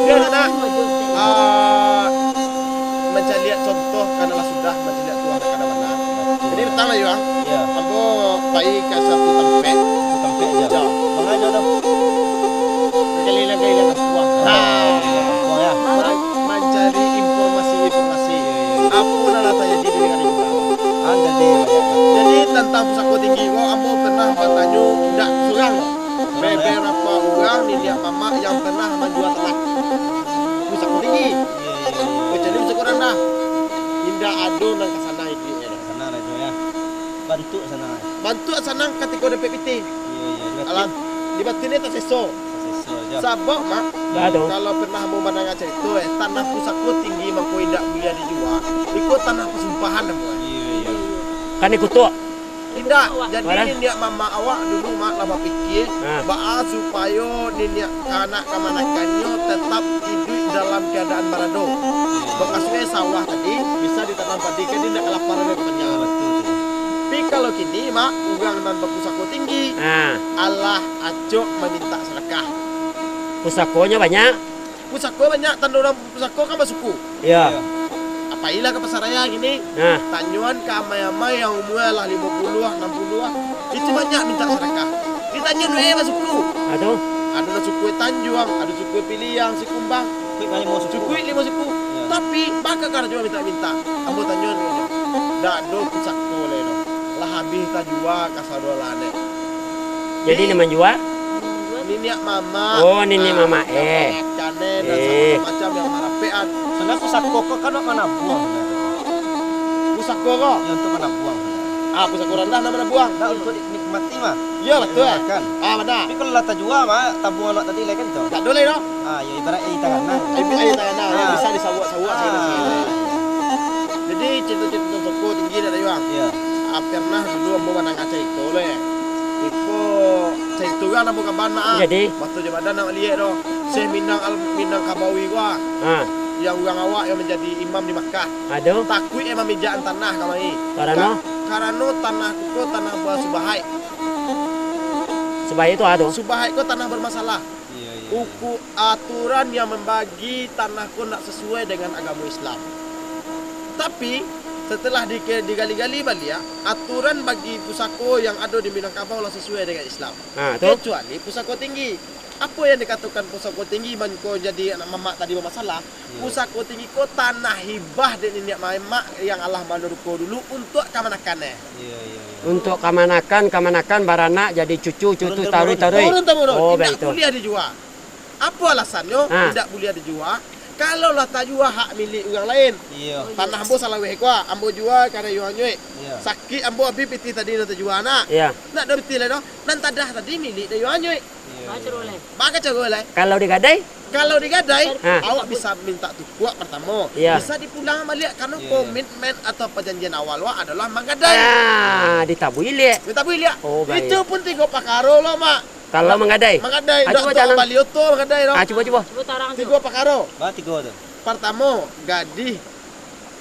Dia nak macam lihat contoh kanalah sudah macam lihat tuah kana mana. Jadi pertama ya, aku pergi ke satu tempat aja. Mengajar tu. Keliling ke tuah. Ya. Mencari informasi. Apa nak tanya diri dengan ibu. Jadi tentang pusako tinggi, aku pernah bertanya tidak surang. Beberapa orang ni dia mama yang pernah menjual tanah pusako tinggi. Kecuali pusako rendah. Indah ado nang ke sana itu ya. Sana lah ya. Bantu sana. Bantu sana ketika ada PPT. Alam di batin ni tak seso. Sabab mak. Kalau pernah mau menang aja itu tanah pusako tinggi mangko indak boleh dijual. Ikut tanah persumpahan nama. Kan ikut tu. Tidak, jadi niat mama awak dulu mak lah berfikir ba'a supaya niat anak kemanakannya tetap hidup dalam keadaan barado. Bekasnya sawah tadi bisa ditanam padi kan dia tidak kelaparan dan kepanjangan. Tapi kalau kini mak orang dan berpusako tinggi, Allah acok meminta sedekah. Pusakonya banyak. Pusako banyak, tanda orang pusako kan bersuku. Ya. Apailah ke pasar raya gini, tanyuan ke amai-amai yang umur lah 50-an, 60-an, itu banyak minta sedekah. Ditanya duit apa suku? Aduh. Ada suku Tanjuang, ada suku Piliang, si Kumbang, suku 5 suku. Tapi bakal kan juga minta-minta. Ambo tanyuan ni, dak do pusako le no. Lah habis ta jual ka sadolane. Jadi ni menjual? Niniak mama. Oh, nini mama. Cane dan macam yang marapean. Sebenarnya pusako kok kan mana buang. Pusako kok yang untuk mana buang. Pusako rendah mana buang? Nah, untuk nikmati mah. Ya betul kan. Benar. Tapi kalau lata jual mah tabungan nak tadi lagi kan tu. Tak boleh no. Ya ibarat air tangan. Air tangan yang bisa disawak-sawak sini. Jadi cerita-cerita pusako tinggi dak ada Ya. Pernah dulu ambo menang acara itu le. Iko saya tu kan ambo kaban mak. Jadi waktu jabatan nak lihat doh. Saya minang Kabawi gua. yang orang awak yang menjadi imam di Makkah. Aduh, Takui memijaan tanah kami. karena Karena tanah ko tanah bersubahai. sebab itu aduh. Subahai ko tanah bermasalah. Iya, iya. Uku aturan yang membagi tanah ko nak sesuai dengan agama Islam. Tapi setelah digali-gali balik ya, aturan bagi pusako yang ada di Minangkabau lah sesuai dengan Islam. Ah, tu. Kecuali pusako tinggi. Apa yang dikatakan pusako tinggi man ko jadi anak mamak tadi bermasalah? Pusako tinggi ko tanah hibah dari nenek mamak yang Allah manuruko dulu untuk kamanakan Iya, iya, iya. Untuk kamanakan barana jadi cucu Turun-temurun. tarui. Turun-temurun. Oh, Tidak betul. boleh dijual. Apa alasannya Ah. tidak boleh dijual? Kalau lah tak jual hak milik orang lain. Iya. Tanah ambo salah weh kuah, ambo jual karena yuan nyue. Iya. Sakit ambo abi piti tadi nak jual anak. Ya, Nak dah betul lah dah. Nan tadah tadi milik dia yuan nyue. Iya. Baka cakap lah. kalau digadai, Kalau digadai, Ah. awak bisa minta tukuak pertama. Ya. Bisa dipulang balik karena Ya, ya. komitmen atau perjanjian awal wak adalah menggadai. ditabui le. Minta boleh lihat. Oh, baik. Itu pun tiga pakaro lah mak. Kalau menggadai. Menggadai. Ah, Dak cuba tu jangan. balik oto menggadai dah. Cuba. Tiga pakaro. Bah, 3 tu. Pertama, gadih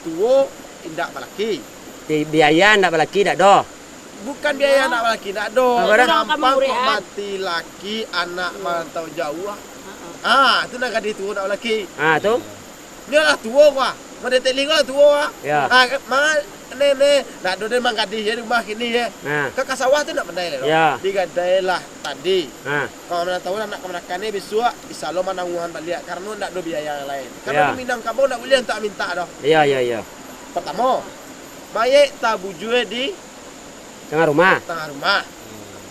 tua indak balaki. Di biaya ndak balaki ndak do. Bukan biaya anak laki, tak ada. Apa dah? Gampang kok mati laki anak merantau jauh. Itu nak gadis tua nak laki. Ah, tu. Dia lah tua kah. Mana teling lah tua. Ya. Mana nenek nak ada memang gadis ya rumah kini ya. Nah. Ke sawah tu nak pandai lah. Ya. Digadai lah tadi. Ah, Kalau mana tahu nak kemenakan ni besok isalo mananguhan balik karena nak ada biaya yang lain. Karena Ya. di Minangkabau nak boleh tak minta dah. ya. Pertama, baik tak bujue di Tengah rumah. tengah rumah.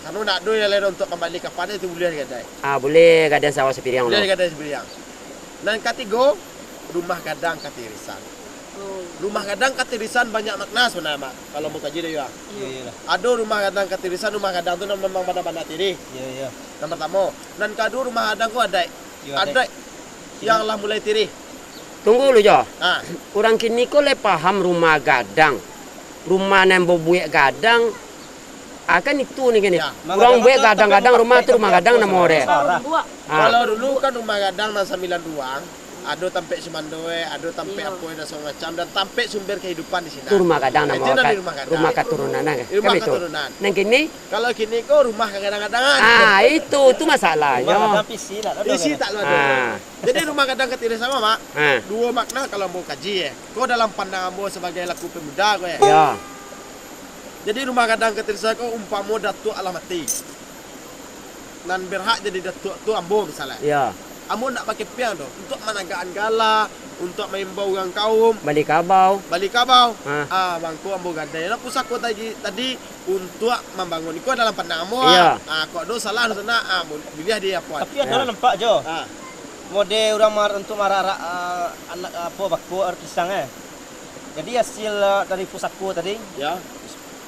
Karena nak ada yang lain untuk kembali ke pada itu boleh digadai. Ah, boleh gadang sawah sepiriang Boleh lo. digadai sebeliang. Dan ketiga, rumah gadang katirisan. Rumah gadang katirisan banyak makna sebenarnya, Mak. Kalau mau kaji dia ya. Iya, iya lah. Ada rumah gadang katirisan, rumah gadang tu memang pada tiri. Iya, iya. Yang pertama. Dan kedua rumah gadang ku ada. Iya, Ada yang lah mulai tiri. Tunggu lu jo. Ah, Orang kini ko le paham rumah gadang. Rumah nembo buek gadang. Akan itu nih gini. Ya. Orang buek gadang-gadang rumah tu rumah gadang nama orang. Ah, kalau dulu kan rumah gadang dan 9 ruang, ada tampek semandoe, ada tampek apa dan segala macam dan tampek sumber kehidupan di sini. itu rumah gadang nama Itu namanya orang. rumah gadang. Rumah keturunan kan. Rumah Kan itu. keturunan. Nang kini, Kalau kini kau rumah kadang-kadangan. itu masalahnya. Rumah PC lah. Isi tak lu ada. Ah. Jadi rumah gadang ketiri sama, Mak. Ah, Dua makna kalau mau kaji ya. Kau dalam pandangan mu sebagai laku pemuda kau ya. ya. Jadi rumah gadang ketiri sama kau umpama datuk Allah mati. Dan berhak jadi datuk tu ambo misalnya. Ya. Ambo nak pakai piang tu untuk menagaan gala, untuk mengimbau orang kaum, Balik kabau. balik kabau. Ah. Bangku ambo gadai. Lah pusako tadi untuk membangun. Kau dalam pandangan mu. Ya. Kau ada salah di sana. Boleh dia apa? Tapi ada nampak jo. Ah. Model orang untuk marah anak apa baku pisang Jadi hasil dari pusatku tadi, Ya.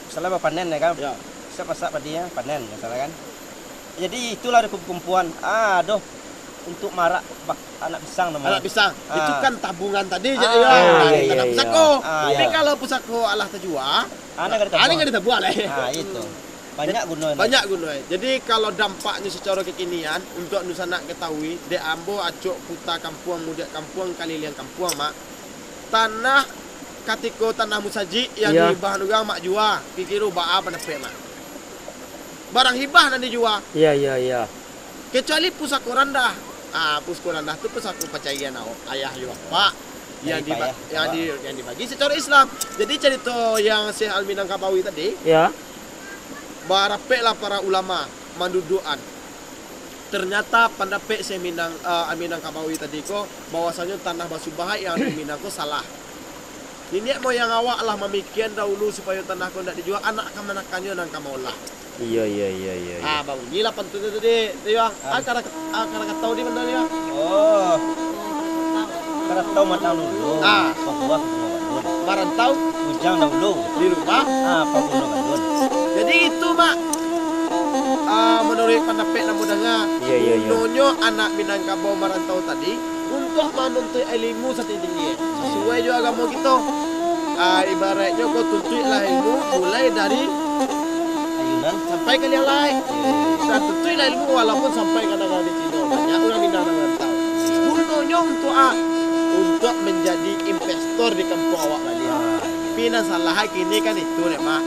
misalnya panen ya kan. Ya. Saya masak padi ya, panen misalnya kan. Jadi itulah ada kumpulan. Aduh, untuk marak anak pisang namanya. Anak pisang. Ah. Itu kan tabungan tadi Ah, jadi ya. iya, Tanah iya, pusako. Ah, Tapi iya. kalau pusako Allah terjual, Anak ada ada nggak ditabuh lah. Ah, itu. Banyak gunanya. Banyak gunanya. Jadi kalau dampaknya secara kekinian untuk nusa nak ketahui, de ambo acok puta kampung muda kampung kali liang kampung mak. Tanah katiko tanah musaji yang Ya. dihibah nugang mak jual. Pikiru baa penepek mak. Barang hibah nanti jual. Ya. Kecuali pusako rendah. Pusako rendah tu pusako percayaan ayah yo bapak yang dibagi secara Islam. Jadi cerita yang Syekh Al-Minangkabawi tadi, Ya. barapeklah para ulama manduduan. Ternyata pandapek Syekh Minangkabawi tadi ko bahwasanya tanah basubahai yang di Minangko salah. Ini mau yang awak lah memikirkan dahulu supaya tanah kau tidak dijual anak kamanakannya dan kamaulah. Iya. Bang, inilah penting tadi. Dia karena tahu di mana dia. Oh. Karena tahu mata dulu. Papua Merantau Ujang dahulu. di rumah. Papua dahulu. Jadi itu mak menurut pandapek namu dengar. Iya. Nonyo anak Minangkabau merantau tadi untuk menuntut ilmu setinggi sesuai juga agama kita. Ibaratnya kau tuntutlah ilmu mulai dari Ayunan. sampai ke yang lain. Dan tuntutlah ilmu walaupun sampai kadang-kadang di Cina banyak orang Minang merantau. Gunanya untuk untuk menjadi investor di kampung awak balik. Tapi salah kini kan itu nih mak.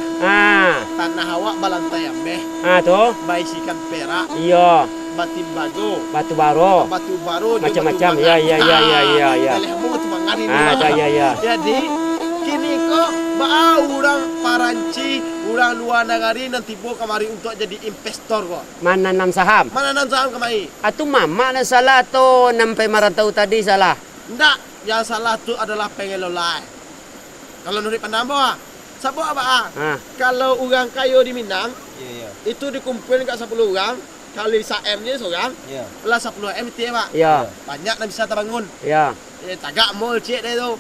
Tanah awak balantai ambeh. Tuh. Baisikan perak. Iya. Batu baru. Macam-macam. Ya. Lehmu batu mangan ini. Ya. Jadi kini kok orang Paranci, orang luar negara nanti bawa kemari untuk jadi investor kok. Menanam saham. Kemari? Atu mama na salah to nampai marantau tadi salah. Enggak, yang salah tu adalah pengelola. Kalau menurut pandang siapa apa? Kalau orang kayu di Minang, itu dikumpulin kat 10 orang. Kali 1M-nya seorang, plus 10M itu ya Pak. Banyak nak bisa terbangun. Tagak mall cik dia tu.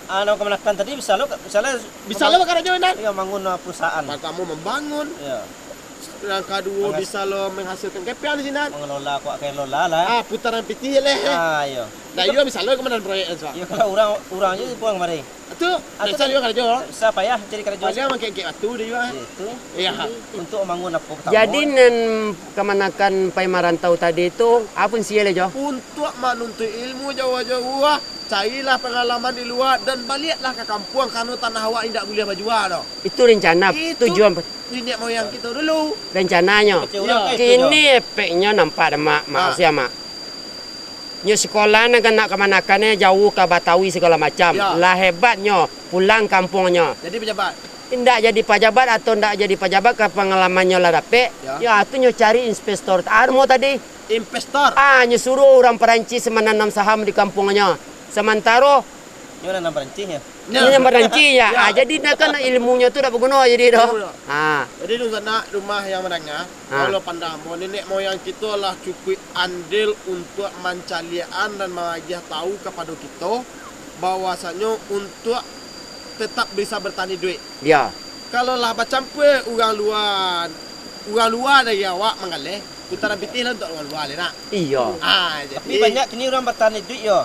Anak kemenakan tadi bisa lo bakal aja Nan. Ya bangun perusahaan. Pertama membangun. Yang kedua bisa lo menghasilkan kepian di sini. Mengelola kok kayak lola lah. Putaran piti leh. Iya. Nah, iyo bisa lo kemenangan proyek Pak. Iya kalau orangnya dibuang mari. Itu bisa juga kerja. Bisa payah jadi kerja. Dia makin kayak batu dia juga. Itu. Iya. Untuk membangun apa pertama. Jadi nen kemanakan pai marantau tadi itu apa sih le jo? Untuk menuntut ilmu jauh-jauh, carilah pengalaman di luar dan baliklah ke kampung karena tanah awak tidak boleh berjual doh. Itu rencana tujuan nenek moyang kita dulu. Rencananya. Kini efeknya nampak ada mak mak. Nyo sekolah nak kemanakannya jauh ke Batawi segala macam. Lah hebatnya pulang kampungnya. Jadi pejabat. Tidak jadi pejabat atau tidak jadi pejabat ke pengalamannya lah dapet. Ya itu nyo cari investor. Mau tadi investor. Nyo suruh orang Perancis menanam saham di kampungnya. Sementara nyo nanam Perancis ya. Ini Perancis ya. Jadi kan ilmunya tu dah berguna jadi dah. Jadi di sana rumah yang menengah, kalau pandang nenek moyang kita lah cukup andil untuk mencalian dan mengajar tahu kepada kita bahwasanya untuk tetap bisa bertani duit. Ya. Kalau lah macam apa orang luar dari awak mengalih, putaran pitih lah untuk orang luar nak. Iya. Jadi tapi banyak kini orang bertani duit yo.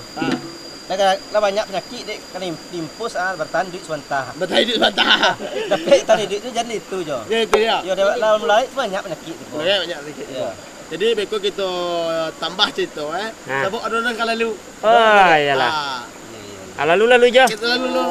Lah banyak penyakit dek kan timpus bertahan duit sebentar. Bertahan duit sebentar. Tapi tani duit tu jadi itu jo. Ya itu dia. Yo dalam mulai banyak penyakit tu. Banyak sedikit. Jadi beko kita tambah cerita Sebab adonan kalau lalu. Iyalah. Lalu je. Kita lalu.